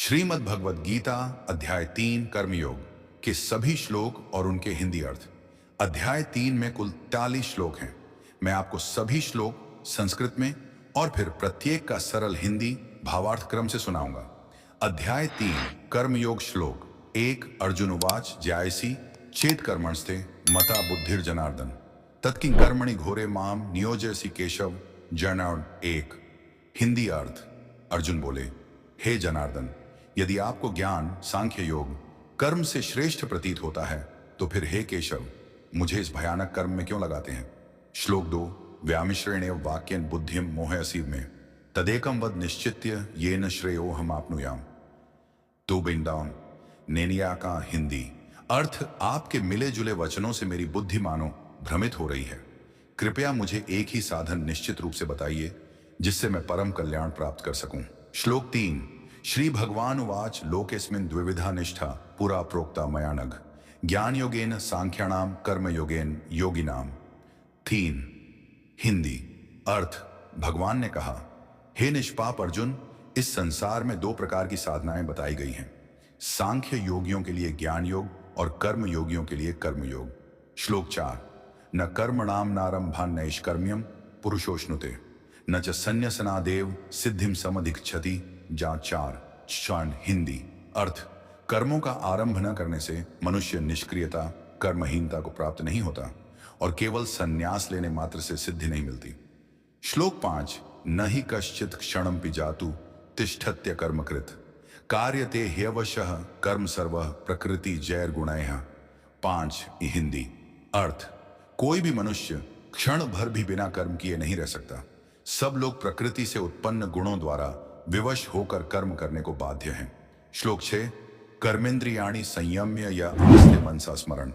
श्रीमद् भगवद गीता अध्याय 3 कर्मयोग के सभी श्लोक और उनके हिंदी अर्थ। अध्याय 3 में कुल 43 श्लोक हैं। मैं आपको सभी श्लोक संस्कृत में और फिर प्रत्येक का सरल हिंदी भावार्थ क्रम से सुनाऊंगा। अध्याय 3 कर्मयोग श्लोक 1 अर्जुन उवाच ज्यायसी चेत कर्मणस्ते मता बुद्धिर्जनार्दन तत्किं कर्मणि घोरे माम नियोजयसि केशव जनार्दन। 1 हिंदी अर्थ। अर्जुन बोले, हे जनार्दन, यदि आपको ज्ञान सांख्य योग कर्म से श्रेष्ठ प्रतीत होता है तो फिर हे केशव मुझे इस भयानक कर्म में क्यों लगाते हैं। श्लोक 2 व्यामिश्रेणेव वाक्येन बुद्धिम मोहयसीव में तदेकम वद निश्चित्य येन श्रेयो हम आपनुयाम। 2 बिंदावन नेनिया का हिंदी अर्थ। आपके मिले जुले वचनों से मेरी बुद्धि मानो भ्रमित हो रही है। कृपया मुझे एक ही साधन निश्चित रूप से बताइए जिससे मैं परम कल्याण प्राप्त कर सकूं। श्लोक 3 श्री भगवान उवाच लोकेस्मिन् द्विविधा निष्ठा पुरा प्रोक्ता मया नघ ज्ञान योगेन सांख्यानाम कर्म योगेन योगिनाम। 3 हिंदी अर्थ। भगवान ने कहा, हे निष्पाप अर्जुन, इस संसार में 2 प्रकार की साधनाएं बताई गई हैं, सांख्य योगियों के लिए ज्ञान योग और कर्म योगियों के लिए कर्म योग। श्लोक 4 न कर्मणाम नारंभान नैष्कर्म्यम पुरुषोष्णुते न च संन्यसनादेव सिद्धिम समधिगच्छति। जा 4 क्षण हिंदी अर्थ। कर्मों का आरंभ न करने से मनुष्य निष्क्रियता कर्महीनता को प्राप्त नहीं होता और केवल संन्यास लेने मात्र से सिद्धि नहीं मिलती। श्लोक 5 न ही कश्चित क्षणम पिजातु तिष्ठत्य कर्मकृत कार्यते ह्यवशः कर्म सर्वः प्रकृति जैर गुणैः। 5 हिंदी अर्थ। कोई भी मनुष्य क्षण भर भी बिना कर्म किए नहीं रह सकता। सब लोग प्रकृति से उत्पन्न गुणों द्वारा विवश होकर कर्म करने को बाध्य हैं। श्लोक 6 कर्मेंद्रियाणि संयम्य या आस्ते मनसा स्मरण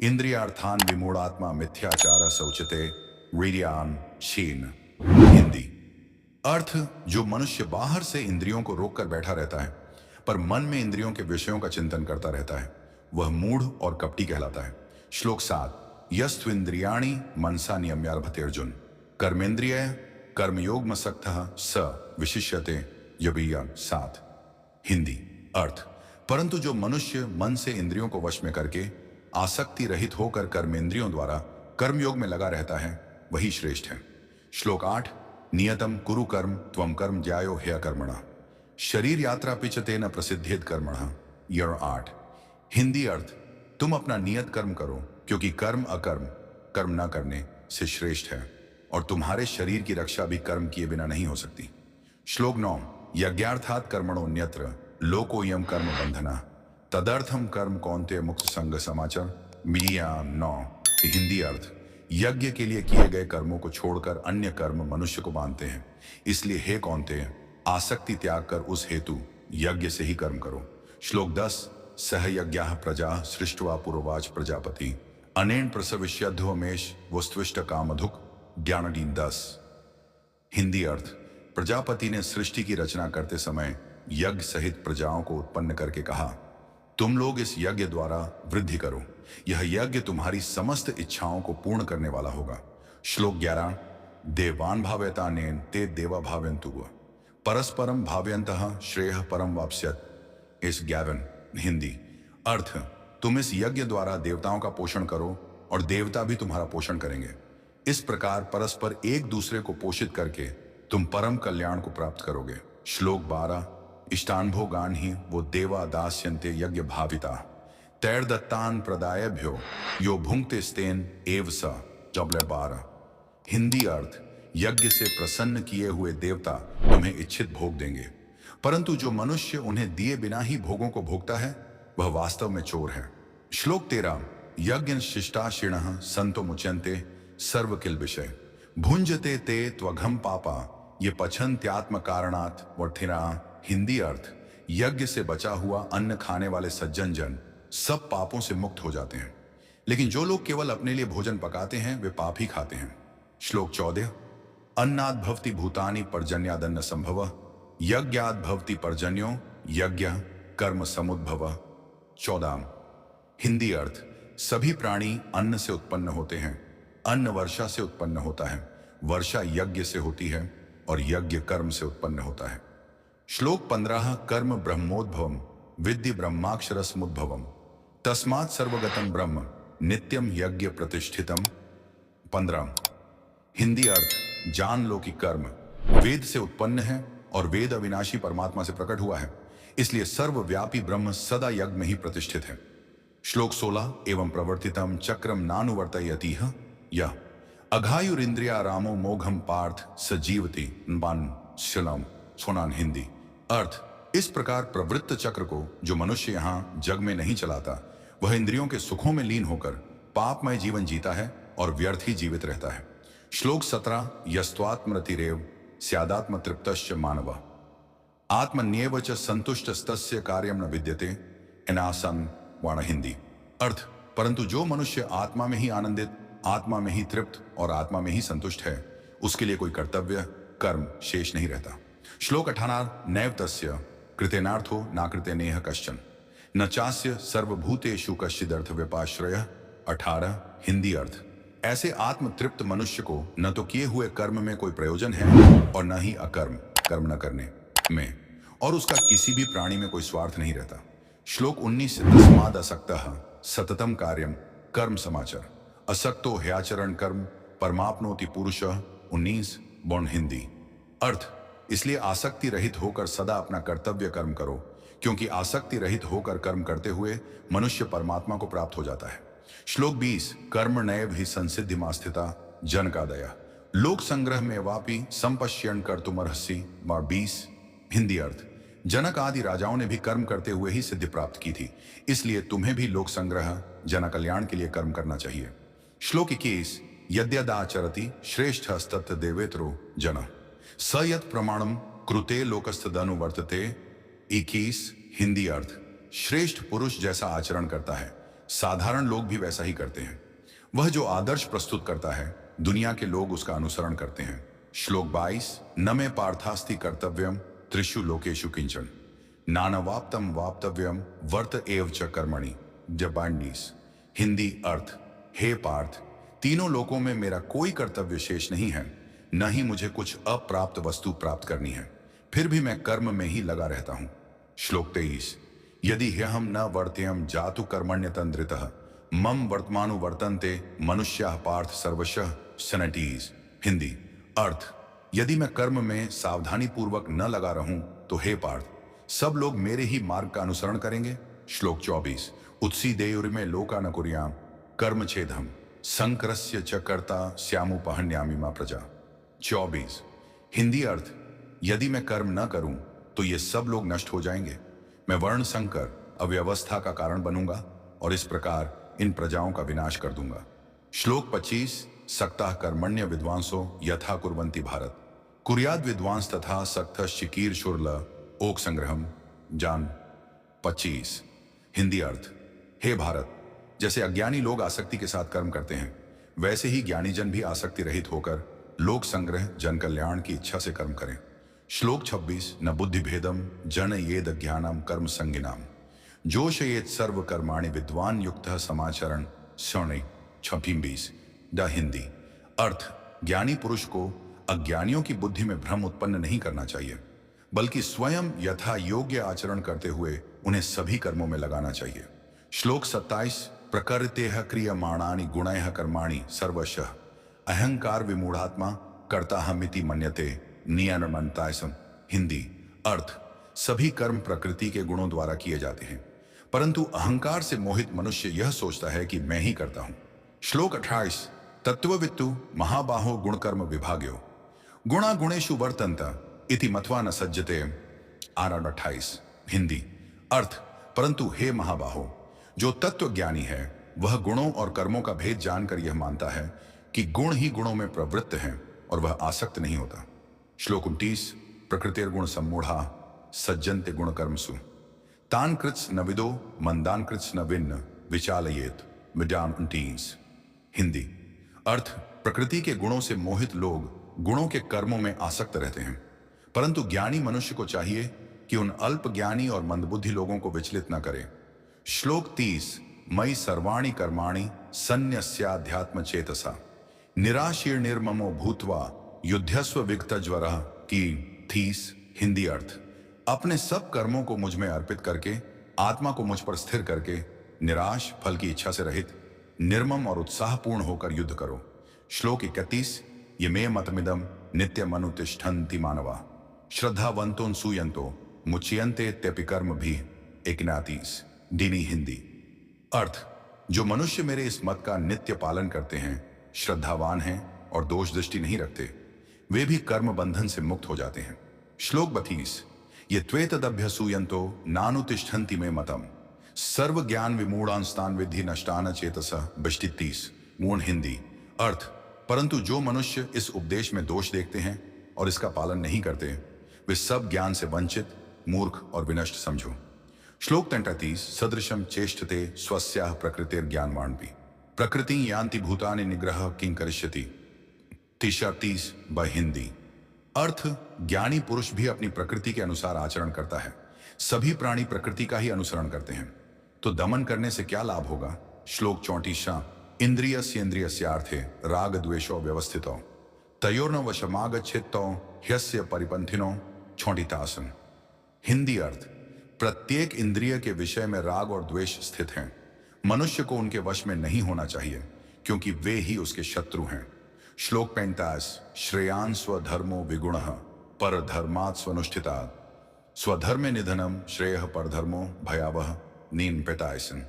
इंद्रियार्थान विमूढ़ात्मा मिथ्याचार शौचते वीर्यान क्षीण। हिंदी अर्थ। जो मनुष्य बाहर से इंद्रियों को रोककर बैठा रहता है पर मन में इंद्रियों के विषयों का चिंतन करता रहता है वह मूढ़ और कपटी कहलाता है। श्लोक 7 यस्त्विंद्रियाणि मनसा नियम्यारभते अर्जुन कर्मेंद्रिय कर्मयोग मसक्तः स विशिष्यते यबिया। 7 हिंदी अर्थ। परंतु जो मनुष्य मन से इंद्रियों को वश में करके आसक्ति रहित होकर कर्मेंद्रियों द्वारा कर्मयोग में लगा रहता है वही श्रेष्ठ है। श्लोक 8 नियतम कुरु कर्म त्वम कर्म ज्यायो ह्य कर्मणा शरीर यात्रा पिचते न प्रसिद्धेत कर्मणा। 8 हिंदी अर्थ। तुम अपना नियत कर्म करो क्योंकि कर्म अकर्म कर्म न करने से श्रेष्ठ है और तुम्हारे शरीर की रक्षा भी कर्म किए बिना नहीं हो सकती। श्लोक 9 यज्ञार्थात् कर्मणोऽन्यत्र लोकोयम कर्म बंधना तदर्थम कर्म कौन्तेय मुक्त संग समाचार। 9 हिंदी अर्थ। यज्ञ के लिए किए गए कर्मों को छोड़कर अन्य कर्म मनुष्य को बांधते हैं, इसलिए हे कौन्तेय आसक्ति त्याग कर उस हेतु यज्ञ से ही कर्म करो। श्लोक 10 सह यज्ञाः प्रजा सृष्ट्वा पुरोवाच प्रजापति अनेन प्रसविष्यध्वमेश वस्तुष्ट कामधुक ज्ञानदीन। 10 हिंदी अर्थ। प्रजापति ने सृष्टि की रचना करते समय यज्ञ सहित प्रजाओं को उत्पन्न करके कहा, तुम लोग इस यज्ञ द्वारा वृद्धि करो, यह यज्ञ तुम्हारी समस्त इच्छाओं को पूर्ण करने वाला होगा। श्लोक 11 देवान भावयतानेन ते देवा भावयन्तु परस्परम भावयन्तः श्रेयः परम वाप्स्यत्। इस 11 हिंदी अर्थ। तुम इस यज्ञ द्वारा देवताओं का पोषण करो और देवता भी तुम्हारा पोषण करेंगे। इस प्रकार परस्पर एक दूसरे को पोषित करके तुम परम कल्याण को प्राप्त करोगे। श्लोक 12 इष्टान्भोगान ही वो देवा दास्यन्ते यज्ञ भाविता तैर्दत्तान प्रदायभ्यो यो भुंक्ते स्तेन एव स। 12 हिंदी अर्थ। यज्ञ से प्रसन्न किए हुए देवता तुम्हें इच्छित भोग देंगे, परंतु जो मनुष्य उन्हें दिए बिना ही भोगों को भोगता है वह वास्तव में चोर है। श्लोक 13 यज्ञ शिष्टाशीणः संतो मुच्यन्ते सर्व किल विषय भुंजते ते त्वघम पापा ये पछन्त्यात्म कारणात् वर्थिना। हिंदी अर्थ। यज्ञ से बचा हुआ अन्न खाने वाले सज्जन जन सब पापों से मुक्त हो जाते हैं, लेकिन जो लोग केवल अपने लिए भोजन पकाते हैं वे पाप ही खाते हैं। श्लोक 14 अन्नाद् भवति भूतानि पर्जन्यादन्न संभव यज्ञाद् भवति पर्जन्यो यज्ञ कर्म समुद्भव। 14 हिंदी अर्थ। सभी प्राणी अन्न से उत्पन्न होते हैं, अन्न वर्षा से उत्पन्न होता है, वर्षा यज्ञ से होती है और यज्ञ कर्म से उत्पन्न होता है। श्लोक 15 कर्म ब्रह्मोद्भवम विद्धि ब्रह्माक्षर समुद्भवम तस्मात् सर्वगतम ब्रह्म नित्यम यज्ञ प्रतिष्ठितम। 15 हिंदी अर्थ, जान लो कि कर्म वेद से उत्पन्न है और वेद अविनाशी परमात्मा से प्रकट हुआ है, इसलिए सर्वव्यापी ब्रह्म सदा यज्ञ में ही प्रतिष्ठित है। श्लोक 16 एवं प्रवर्तितम चक्रम नानुवर्तयति यह अघायुरिंद्रिया रामो मोघम पार्थ सजीवति नबान शिलम सोनान। हिंदी अर्थ, इस प्रकार प्रवृत्त चक्र को जो मनुष्य यहाँ जग में नहीं चलाता, वह इंद्रियों के सुखों में लीन होकर पापमय जीवन जीता है और व्यर्थ ही जीवित रहता है। श्लोक 17 यस्त्वात्मरतिरेव स्यादात्म तृप्तश्च मानव आत्मन्येव च संतुष्टस्तस्य कार्यम न विद्यते एनासन वाण। हिंदी अर्थ, परंतु जो मनुष्य आत्मा में ही आनंदित, आत्मा में ही तृप्त और आत्मा में ही संतुष्ट है, उसके लिए कोई कर्तव्य कर्म शेष नहीं रहता। श्लोक 18 नैव तस्य कृतेनार्थो नाकृते नेह कश्चन न चास्य सर्वभूतेषु कश्चिदर्थ व्यपाश्रय। 18 हिंदी अर्थ, ऐसे आत्मतृप्त मनुष्य को न तो किए हुए कर्म में कोई प्रयोजन है और न ही अकर्म कर्म न करने में, और उसका किसी भी प्राणी में कोई स्वार्थ नहीं रहता। श्लोक 19 तस्माद् असक्तः सततम कार्यम कर्म समाचार असक्तो ह्याचरण कर्म परमाप्नोति पुरुषः। 19 बौन। हिंदी अर्थ, इसलिए आसक्ति रहित होकर सदा अपना कर्तव्य कर्म करो, क्योंकि आसक्ति रहित होकर कर्म करते हुए मनुष्य परमात्मा को प्राप्त हो जाता है। श्लोक 20 कर्म नैव ही संसिद्धिमास्थिता जन का दया लोक संग्रह में वापी संपश्यन कर्तुमर्हसि। 20 हिंदी अर्थ, जनक आदि राजाओं ने भी कर्म करते हुए ही सिद्धि प्राप्त की थी, इसलिए तुम्हें भी लोक संग्रह जन कल्याण के लिए कर्म करना चाहिए। श्लोक 21 यद्यदाचरति श्रेष्ठ हस्तत् देवेत्रो जन स यत् प्रमाणम कृते लोकस्तदनुवर्तते। 21 हिंदी अर्थ, श्रेष्ठ पुरुष जैसा आचरण करता है, साधारण लोग भी वैसा ही करते हैं। वह जो आदर्श प्रस्तुत करता है, दुनिया के लोग उसका अनुसरण करते हैं। श्लोक 22 न मे पार्थास्ति कर्तव्यम त्रिषु लोकेषु किंचन नानवाप्तम वाप्तव्यम वर्त एव च कर्मणि। 22 हिंदी अर्थ, हे पार्थ, तीनों लोकों में मेरा कोई कर्तव्य शेष नहीं है, न ही मुझे कुछ अप्राप्त वस्तु प्राप्त करनी है, फिर भी मैं कर्म में ही लगा रहता हूं। श्लोक 23 यदि ह्यहम न वर्त्यम जातु कर्मण्यतंद्रितः मम वर्तमानु वर्तन्ते मनुष्याः पार्थ सर्वशः सनटीज। हिंदी अर्थ, यदि मैं कर्म में सावधानी पूर्वक न लगा रहूं तो हे पार्थ, सब लोग मेरे ही मार्ग का अनुसरण करेंगे। श्लोक 24 उत्सीदेयुरिमे लोका न कुर्याम कर्म छेदम संक्रस्य च कर्ता श्यामुपहन्यामि मा प्रजा। 24 हिंदी अर्थ, यदि मैं कर्म न करूं तो ये सब लोग नष्ट हो जाएंगे, मैं वर्ण संकर अव्यवस्था का कारण बनूंगा और इस प्रकार इन प्रजाओं का विनाश कर दूंगा। श्लोक 25 सक्तः कर्मण्य विद्वांसो यथा कुर्वन्ति भारत कुर्याद विद्वांस तथा सक्तः शिकीर शुर्ल ओक संग्रहम जान। 25 हिंदी अर्थ, हे भारत, जैसे अज्ञानी लोग आसक्ति के साथ कर्म करते हैं, वैसे ही ज्ञानी जन भी आसक्ति रहित होकर लोक संग्रह जन कल्याण की इच्छा से कर्म करें। श्लोक 26 न बुद्धि भेदम जन येद ज्ञानम कर्म संगिनाम जोशयेत सर्व कर्माणि विद्वान युक्तः समाचरण शौणि। 26 द हिंदी अर्थ, ज्ञानी पुरुष को अज्ञानियों की बुद्धि में भ्रम उत्पन्न नहीं करना चाहिए, बल्कि स्वयं यथा योग्य आचरण करते हुए उन्हें सभी कर्मों में लगाना चाहिए। श्लोक 27 प्रकृतेः क्रियमाणानि गुणैः कर्माणि सर्वशः अहंकार विमूढ़ात्मा कर्ताहमिति मन्यते नियनमन्तायसम। हिंदी अर्थ, सभी कर्म प्रकृति के गुणों द्वारा किए जाते हैं, परंतु अहंकार से मोहित मनुष्य यह सोचता है कि मैं ही करता हूं। श्लोक 28 तत्ववित्तु महाबाहो गुणकर्म विभाग्यो गुणा गुणेषु वर्तन्त इति मत्वा न सज्जते। 28 हिंदी अर्थ, परंतु हे महाबाहो, जो तत्व ज्ञानी है वह गुणों और कर्मों का भेद जानकर यह मानता है कि गुण ही गुणों में प्रवृत्त हैं और वह आसक्त नहीं होता। श्लोक 29 प्रकृतिर्गुण सम्मूढ़ा सज्जन्ते गुण कर्मसु तान कृत्स न विदो मंदान कृत्स न विन्न विचालयेत। मिडान 29 हिंदी अर्थ, प्रकृति के गुणों से मोहित लोग गुणों के कर्मों में आसक्त रहते हैं, परंतु ज्ञानी मनुष्य को चाहिए कि उन अल्प ज्ञानी और मंदबुद्धि लोगों को विचलित न करे। श्लोक 30 मयि सर्वाणि कर्माणि सन्न्यस्याध्यात्म चेतसा निराशीर्निर्ममो भूत्वा युद्धस्व विगतज्वरः की 30 हिंदी अर्थ, अपने सब कर्मों को मुझ में अर्पित करके, आत्मा को मुझ पर स्थिर करके, निराश, फल की इच्छा से रहित, निर्मम और उत्साहपूर्ण होकर युद्ध करो। श्लोक 31। ये मे मतमिदम नित्यम अनुतिष्ठन्ति मानवा श्रद्धावंतों सूयंतो मुच्यन्ते त्यपि कर्म भी। इग्नातीस डीनी हिंदी। अर्थ: जो मनुष्य मेरे इस मत का नित्य पालन करते हैं, श्रद्धावान हैं और दोष दृष्टि नहीं रखते, वे भी कर्म बंधन से मुक्त हो जाते हैं। श्लोक 32। ये त्वेतदभ्यसूयन्तो नानुतिष्ठन्ति मे मतम सर्व ज्ञान विमूढ़ांस्तान विद्धि नष्टान चेतसः। 32 मूर्ण हिंदी। अर्थ: परंतु जो मनुष्य इस उपदेश में दोष देखते हैं और इसका पालन नहीं करते, वे सब ज्ञान से वंचित, मूर्ख और विनष्ट समझो। श्लोक 33। सदृशम चेष्टते स्वस्याः प्रकृतिर ज्ञानवान्पि प्रकृति यान्ति भूतानि निग्रह किं करिष्यति। 33 ब हिंदी। अर्थ: ज्ञानी पुरुष भी अपनी प्रकृति के अनुसार आचरण करता है। सभी प्राणी प्रकृति का ही अनुसरण करते हैं, तो दमन करने से क्या लाभ होगा। श्लोक 34। इंद्रियस्येन्द्रियस्यार्थे राग द्वेषो व्यवस्थितो तयोर्न वशमागच्छेत्तो ह्यस्य परिपंथिनो। 34 हिंदी। अर्थ: प्रत्येक इंद्रिय के विषय में राग और द्वेष स्थित हैं। मनुष्य को उनके वश में नहीं होना चाहिए, क्योंकि वे ही उसके शत्रु हैं। श्लोक 35। श्रेयान् स्वधर्मो विगुणः परधर्मात् स्वनुष्ठितात् स्वधर्मे निधनम श्रेयः परधर्मो भयावह। नीन 45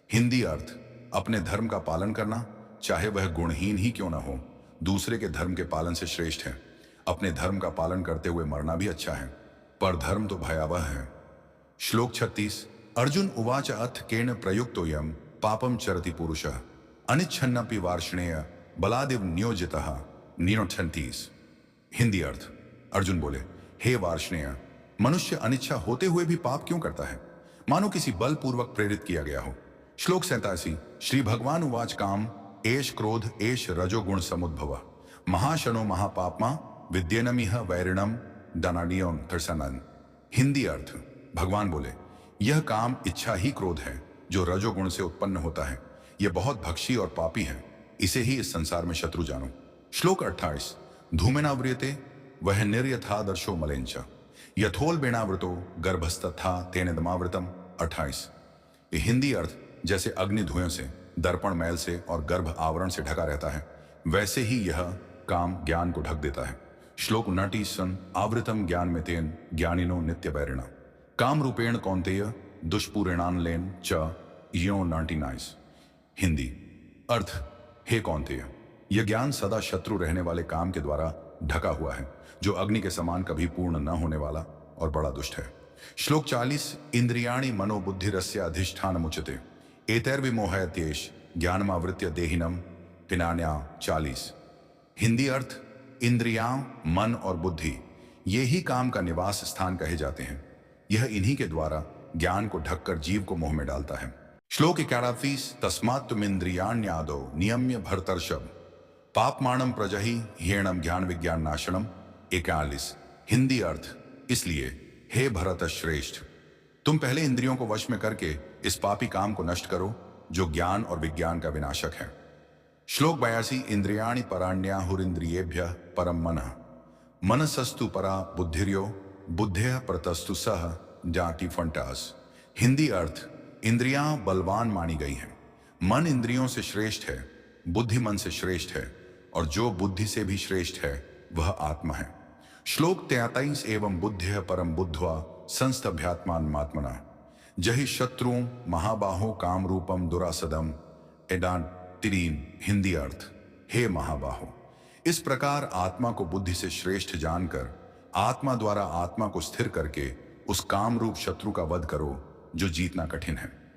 हिंदी। अर्थ: अपने धर्म का पालन करना, चाहे वह गुणहीन ही क्यों न हो, दूसरे के धर्म के पालन से श्रेष्ठ है। अपने धर्म का पालन करते हुए मरना भी अच्छा है, पर धर्म तो भयावह है। श्लोक 36। अर्जुन उवाच अथ केन प्रयुक्तोऽयं पापम चरति पुरुषः अनिच्छन्नपि वार्ष्णेय बलादिव नियोजितः। 39 हिंदी। अर्थ: अर्जुन बोले, हे वार्ष्णेय, मनुष्य अनिच्छा होते हुए भी पाप क्यों करता है, मानो किसी बलपूर्वक प्रेरित किया गया हो। श्लोक 87। श्री भगवान उवाच काम एष क्रोध एष रजोगुण समुद्भव महाशनो महापापमा विद्येनमिह वैरिणम दनाडियों तर्सनन। हिंदी। अर्थ: भगवान बोले, यह काम इच्छा ही क्रोध है, जो रजोगुण से उत्पन्न होता है। यह बहुत भक्षी और पापी है, इसे ही इस संसार में शत्रु जानो। श्लोक 28। धूमेनाव्रियते वह निर्यथादर्शो मलेंच यथोल बेणावृतो गर्भस्तथा तेनेदमावृतम। 28 हिंदी। अर्थ: जैसे अग्नि धुएं से, दर्पण मैल से और गर्भ आवरण से ढका रहता है, वैसे ही यह काम ज्ञान को ढक देता है। श्लोक 29। आवृतम ज्ञान में तेन ज्ञानिनो नित्य वैरिणा काम रूपेण कौन्तेय दुष्पूरेणानलेन च। यो 99 हिंदी। अर्थ: हे कौन्तेय, यह ज्ञान सदा शत्रु रहने वाले काम के द्वारा ढका हुआ है, जो अग्नि के समान कभी पूर्ण न होने वाला और बड़ा दुष्ट है। श्लोक 40। इंद्रियाणि मनोबुद्धिरस्य अधिष्ठानमुच्यते एतैर्विमोहयत्येष ज्ञानमावृत्य देहिनम। पिनान्या 40 हिंदी। अर्थ: इंद्रियां, मन और बुद्धि, ये ही काम का निवास स्थान कहे जाते हैं। यह इन्हीं के द्वारा ज्ञान को ढककर जीव को मोह में डालता है। श्लोक 41। तस्मात् तुमिन्द्रियाण्यादौ नियम्य भरतर्षभ पापमाणम प्रजहि ह्येणम ज्ञान विज्ञान नाशनम। 41 हिंदी। अर्थ: इसलिए हे भरत श्रेष्ठ, तुम पहले इंद्रियों को वश में करके इस पापी काम को नष्ट करो, जो ज्ञान और विज्ञान का विनाशक है। श्लोक 82। इंद्रियाणि पराण्याहुरिन्द्रियेभ्यः परम मनः मनसस्तु परा बुद्धिर्यो बुद्धेः परतस्तु सह जाति फंटास। हिंदी। अर्थ: इंद्रियां बलवान मानी गई हैं, मन इंद्रियों से श्रेष्ठ है, बुद्धि मन से श्रेष्ठ है, और जो बुद्धि से भी श्रेष्ठ है वह आत्मा है। श्लोक 33। एवं बुद्धिः परम बुद्ध्वा संस्तभ्यात्मात्मना जहि शत्रुओं महाबाहो काम रूपम दुरासदम। एडान 3 हिंदी। अर्थ: हे महाबाहो, इस प्रकार आत्मा को बुद्धि से श्रेष्ठ जानकर आत्मा द्वारा आत्मा को स्थिर करके उस काम रूप शत्रु का वध करो, जो जीतना कठिन है।